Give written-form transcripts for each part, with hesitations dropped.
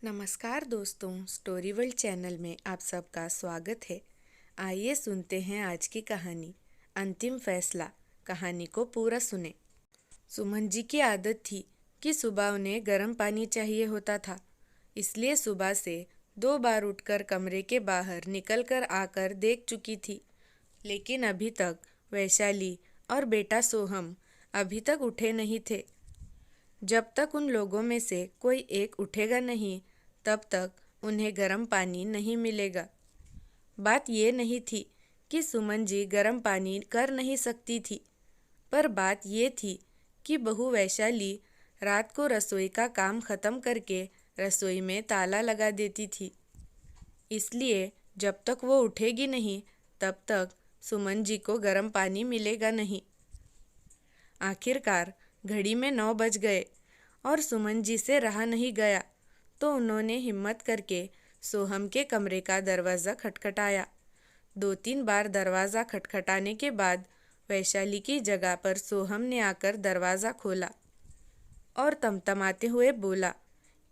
नमस्कार दोस्तों, story world channel में आप सबका स्वागत है। आइए सुनते हैं आज की कहानी अंतिम फैसला। कहानी को पूरा सुने। सुमन जी की आदत थी कि सुबह उन्हें गर्म पानी चाहिए होता था, इसलिए सुबह से 2 बार उठकर कमरे के बाहर निकलकर आकर देख चुकी थी, लेकिन अभी तक वैशाली और बेटा सोहम अभी तक उठे नहीं थे। जब तक उन लोगों में से कोई एक उठेगा नहीं, तब तक उन्हें गर्म पानी नहीं मिलेगा। बात ये नहीं थी कि सुमन जी गर्म पानी कर नहीं सकती थी, पर बात ये थी कि बहू वैशाली रात को रसोई का काम ख़त्म करके रसोई में ताला लगा देती थी। इसलिए जब तक वो उठेगी नहीं, तब तक सुमन जी को गर्म पानी मिलेगा नहीं। आखिरकार घड़ी में 9 बज गए और सुमन जी से रहा नहीं गया, तो उन्होंने हिम्मत करके सोहम के कमरे का दरवाज़ा खटखटाया। 2-3 बार दरवाज़ा खटखटाने के बाद वैशाली की जगह पर सोहम ने आकर दरवाज़ा खोला और तमतमाते हुए बोला,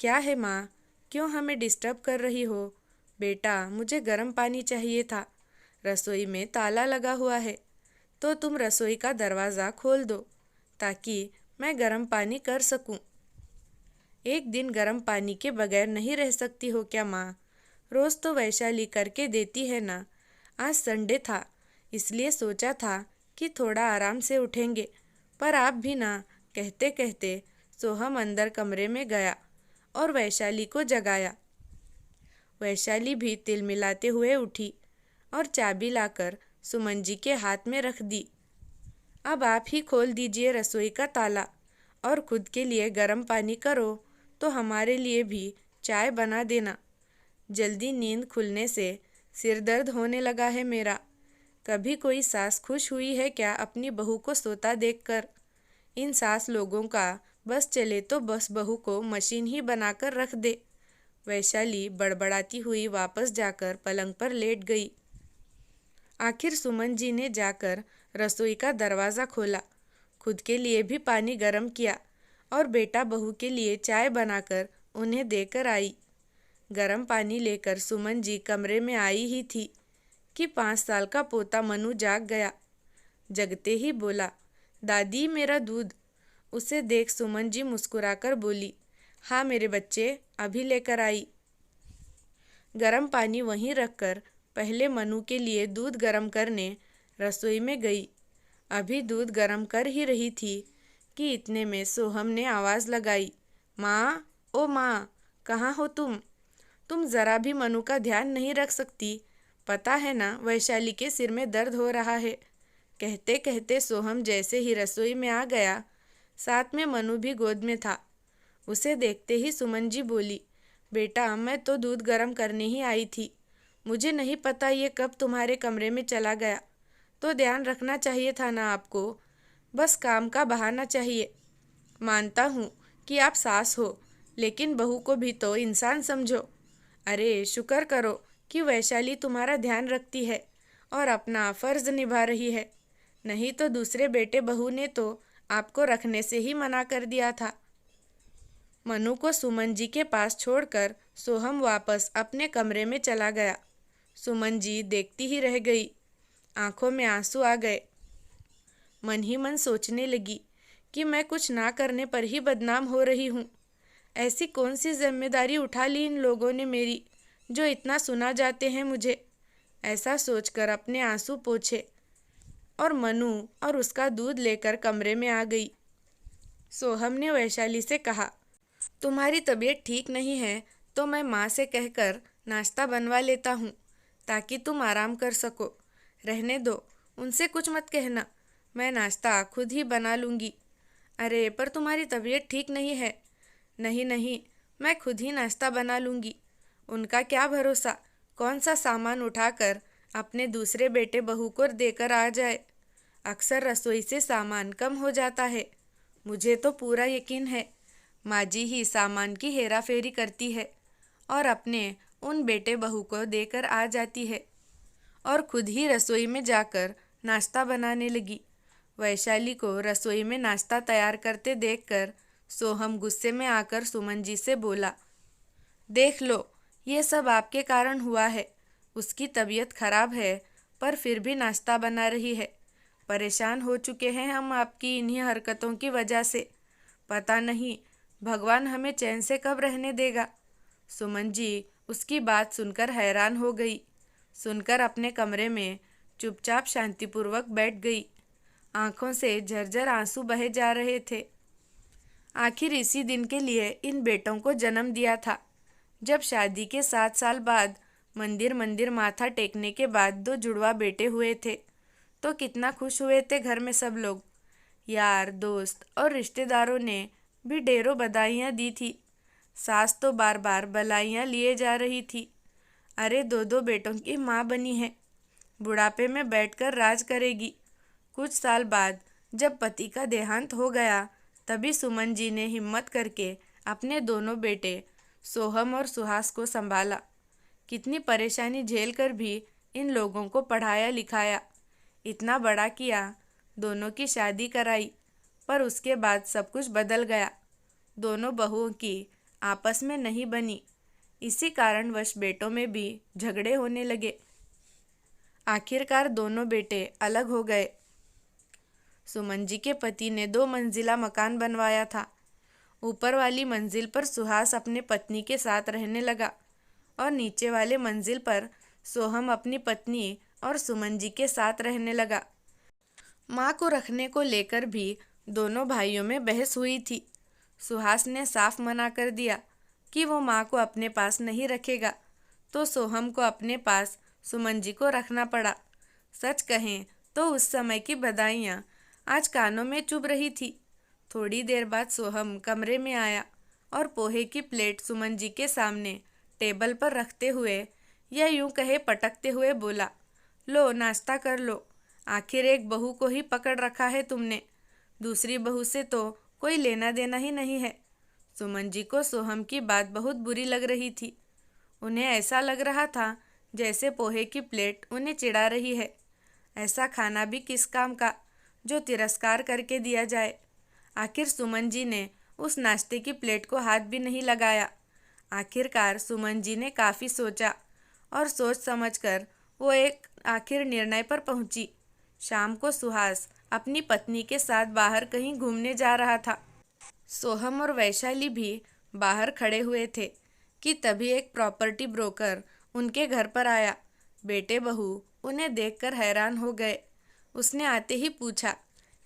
क्या है माँ, क्यों हमें डिस्टर्ब कर रही हो? बेटा, मुझे गर्म पानी चाहिए था। रसोई में ताला लगा हुआ है, तो तुम रसोई का दरवाज़ा खोल दो ताकि मैं गर्म पानी कर सकूं। एक दिन गर्म पानी के बगैर नहीं रह सकती हो क्या माँ? रोज़ तो वैशाली करके देती है ना। आज संडे था, इसलिए सोचा था कि थोड़ा आराम से उठेंगे, पर आप भी ना। कहते कहते सोहम अंदर कमरे में गया और वैशाली को जगाया। वैशाली भी तिलमिलाते हुए उठी और चाबी लाकर सुमन जी के हाथ में रख दी। अब आप ही खोल दीजिए रसोई का ताला और खुद के लिए गर्म पानी करो, तो हमारे लिए भी चाय बना देना। जल्दी नींद खुलने से सिर दर्द होने लगा है मेरा। कभी कोई सास खुश हुई है क्या अपनी बहू को सोता देखकर? इन सास लोगों का बस चले तो बस बहू को मशीन ही बनाकर रख दे। वैशाली बड़बड़ाती हुई वापस जाकर पलंग पर लेट गई। आखिर सुमन जी ने जाकर रसोई का दरवाज़ा खोला, खुद के लिए भी पानी गर्म किया और बेटा बहू के लिए चाय बनाकर उन्हें देकर आई। गर्म पानी लेकर सुमन जी कमरे में आई ही थी कि 5 साल का पोता मनु जाग गया। जगते ही बोला, दादी मेरा दूध। उसे देख सुमन जी मुस्कुराकर बोली, हाँ मेरे बच्चे, अभी लेकर आई। गर्म पानी वहीं रखकर पहले मनु के लिए दूध गर्म करने रसोई में गई। अभी दूध गर्म कर ही रही थी कि इतने में सोहम ने आवाज़ लगाई, माँ, ओ माँ, कहाँ हो तुम? तुम ज़रा भी मनु का ध्यान नहीं रख सकती? पता है ना वैशाली के सिर में दर्द हो रहा है। कहते कहते सोहम जैसे ही रसोई में आ गया, साथ में मनु भी गोद में था। उसे देखते ही सुमन जी बोली, बेटा, मैं तो दूध गर्म करने ही आई थी। मुझे नहीं पता ये कब तुम्हारे कमरे में चला गया, तो ध्यान रखना चाहिए था ना आपको। बस काम का बहाना चाहिए। मानता हूँ कि आप सास हो, लेकिन बहू को भी तो इंसान समझो। अरे शुक्र करो कि वैशाली तुम्हारा ध्यान रखती है और अपना फ़र्ज़ निभा रही है, नहीं तो दूसरे बेटे बहू ने तो आपको रखने से ही मना कर दिया था। मनु को सुमन जी के पास छोड़कर सोहम वापस अपने कमरे में चला गया। सुमन जी देखती ही रह गई, आंखों में आंसू आ गए। मन ही मन सोचने लगी कि मैं कुछ ना करने पर ही बदनाम हो रही हूँ। ऐसी कौन सी जिम्मेदारी उठा ली इन लोगों ने मेरी, जो इतना सुना जाते हैं मुझे। ऐसा सोचकर अपने आंसू पोंछे और मनु और उसका दूध लेकर कमरे में आ गई। सोहम ने वैशाली से कहा, तुम्हारी तबीयत ठीक नहीं है तो मैं माँ से कहकर नाश्ता बनवा लेता हूँ ताकि तुम आराम कर सको। रहने दो, उनसे कुछ मत कहना, मैं नाश्ता खुद ही बना लूँगी। अरे पर तुम्हारी तबीयत ठीक नहीं है। नहीं नहीं, मैं खुद ही नाश्ता बना लूँगी। उनका क्या भरोसा कौन सा सामान उठाकर अपने दूसरे बेटे बहू को देकर आ जाए। अक्सर रसोई से सामान कम हो जाता है। मुझे तो पूरा यकीन है माँ जी ही सामान की हेरा फेरी करती है और अपने उन बेटे बहू को देकर आ जाती है और खुद ही रसोई में जाकर नाश्ता बनाने लगी। वैशाली को रसोई में नाश्ता तैयार करते देखकर सोहम गुस्से में आकर सुमन जी से बोला, देख लो, ये सब आपके कारण हुआ है। उसकी तबीयत खराब है पर फिर भी नाश्ता बना रही है। परेशान हो चुके हैं हम आपकी इन्हीं हरकतों की वजह से। पता नहीं भगवान हमें चैन से कब रहने देगा। सुमन जी उसकी बात सुनकर हैरान हो गई। सुनकर अपने कमरे में चुपचाप शांतिपूर्वक बैठ गई। आंखों से झरझर आंसू बहे जा रहे थे। आखिर इसी दिन के लिए इन बेटों को जन्म दिया था। जब शादी के 7 साल बाद मंदिर मंदिर माथा टेकने के बाद 2 जुड़वा बेटे हुए थे तो कितना खुश हुए थे घर में सब लोग। यार दोस्त और रिश्तेदारों ने भी ढेरों बधाइयाँ दी थी। सास तो बार बार बधाइयाँ लिए जा रही थी। अरे 2 बेटों की माँ बनी है, बुढ़ापे में बैठकर राज करेगी। कुछ साल बाद जब पति का देहांत हो गया तभी सुमन जी ने हिम्मत करके अपने दोनों बेटे सोहम और सुहास को संभाला। कितनी परेशानी झेल कर भी इन लोगों को पढ़ाया लिखाया, इतना बड़ा किया, दोनों की शादी कराई। पर उसके बाद सब कुछ बदल गया। दोनों बहुओं की आपस में नहीं बनी। इसी कारणवश बेटों में भी झगड़े होने लगे। आखिरकार दोनों बेटे अलग हो गए। सुमन जी के पति ने 2 मंजिला मकान बनवाया था। ऊपर वाली मंजिल पर सुहास अपने पत्नी के साथ रहने लगा और नीचे वाले मंजिल पर सोहम अपनी पत्नी और सुमन जी के साथ रहने लगा। माँ को रखने को लेकर भी दोनों भाइयों में बहस हुई थी। सुहास ने साफ मना कर दिया कि वो माँ को अपने पास नहीं रखेगा, तो सोहम को अपने पास सुमन जी को रखना पड़ा। सच कहें तो उस समय की बधाइयाँ आज कानों में चुभ रही थी। थोड़ी देर बाद सोहम कमरे में आया और पोहे की प्लेट सुमन जी के सामने टेबल पर रखते हुए या यूं कहे पटकते हुए बोला, लो नाश्ता कर लो। आखिर एक बहू को ही पकड़ रखा है तुमने, दूसरी बहू से तो कोई लेना देना ही नहीं है। सुमन जी को सोहम की बात बहुत बुरी लग रही थी। उन्हें ऐसा लग रहा था जैसे पोहे की प्लेट उन्हें चिढ़ा रही है। ऐसा खाना भी किस काम का जो तिरस्कार करके दिया जाए। आखिर सुमन जी ने उस नाश्ते की प्लेट को हाथ भी नहीं लगाया। आखिरकार सुमन जी ने काफ़ी सोचा और सोच समझकर वो एक आखिर निर्णय पर पहुंची। शाम को सुहास अपनी पत्नी के साथ बाहर कहीं घूमने जा रहा था। सोहम और वैशाली भी बाहर खड़े हुए थे कि तभी एक प्रॉपर्टी ब्रोकर उनके घर पर आया। बेटे बहू उन्हें देखकर हैरान हो गए। उसने आते ही पूछा,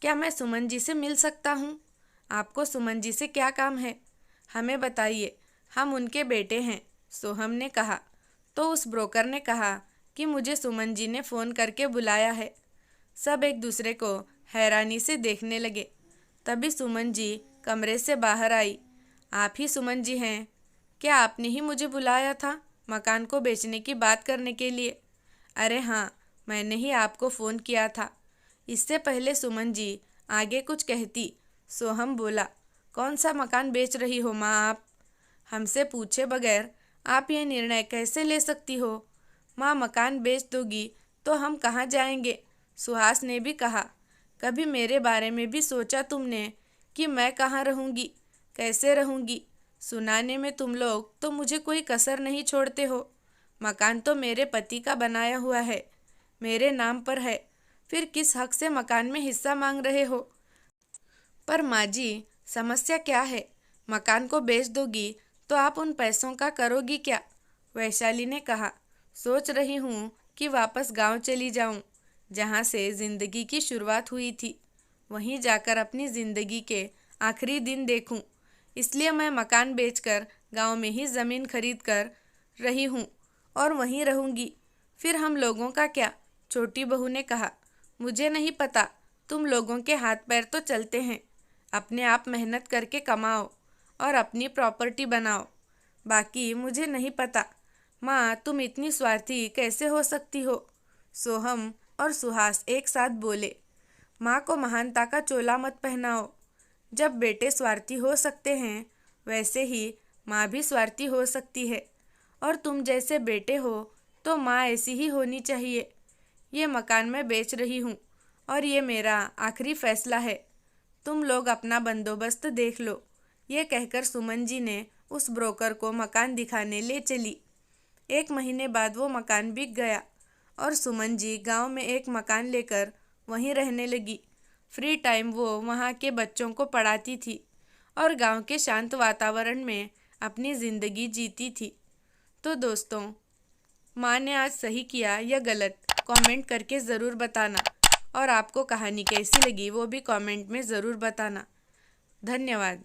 क्या मैं सुमन जी से मिल सकता हूँ? आपको सुमन जी से क्या काम है? हमें बताइए, हम उनके बेटे हैं, सोहम ने कहा। तो उस ब्रोकर ने कहा कि मुझे सुमन जी ने फ़ोन करके बुलाया है। सब एक दूसरे को हैरानी से देखने लगे। तभी सुमन जी कमरे से बाहर आई। आप ही सुमन जी हैं? क्या आपने ही मुझे बुलाया था मकान को बेचने की बात करने के लिए? अरे हाँ, मैंने ही आपको फ़ोन किया था। इससे पहले सुमन जी आगे कुछ कहती, सोहम बोला, कौन सा मकान बेच रही हो माँ आप? हमसे पूछे बगैर आप ये निर्णय कैसे ले सकती हो? माँ मकान बेच दोगी तो हम कहाँ जाएंगे? सुहास ने भी कहा, कभी मेरे बारे में भी सोचा तुमने कि मैं कहाँ रहूँगी, कैसे रहूँगी? सुनाने में तुम लोग तो मुझे कोई कसर नहीं छोड़ते हो। मकान तो मेरे पति का बनाया हुआ है, मेरे नाम पर है, फिर किस हक से मकान में हिस्सा मांग रहे हो? पर माँ जी, समस्या क्या है? मकान को बेच दोगी तो आप उन पैसों का करोगी क्या? वैशाली ने कहा, सोच रही हूँ कि वापस गांव चली जाऊँ, जहाँ से ज़िंदगी की शुरुआत हुई थी। वहीं जाकर अपनी ज़िंदगी के आखिरी दिन देखूँ। इसलिए मैं मकान बेचकर गांव में ही ज़मीन खरीद कर रही हूँ और वहीं रहूँगी। फिर हम लोगों का क्या? छोटी बहू ने कहा, मुझे नहीं पता, तुम लोगों के हाथ पैर तो चलते हैं। अपने आप मेहनत करके कमाओ और अपनी प्रॉपर्टी बनाओ, बाकी मुझे नहीं पता। माँ, तुम इतनी स्वार्थी कैसे हो सकती हो? सोहम और सुहास एक साथ बोले, माँ को महानता का चोला मत पहनाओ। जब बेटे स्वार्थी हो सकते हैं, वैसे ही माँ भी स्वार्थी हो सकती है। और तुम जैसे बेटे हो तो माँ ऐसी ही होनी चाहिए। ये मकान मैं बेच रही हूँ और ये मेरा आखिरी फैसला है। तुम लोग अपना बंदोबस्त देख लो। ये कहकर सुमन जी ने उस ब्रोकर को मकान दिखाने ले चली। 1 महीने बाद वो मकान बिक गया और सुमन जी गांव में एक मकान लेकर वहीं रहने लगी। फ्री टाइम वो वहाँ के बच्चों को पढ़ाती थी और गांव के शांत वातावरण में अपनी ज़िंदगी जीती थी। तो दोस्तों, माँ ने आज सही किया या गलत कमेंट करके ज़रूर बताना, और आपको कहानी कैसी लगी वो भी कमेंट में ज़रूर बताना। धन्यवाद।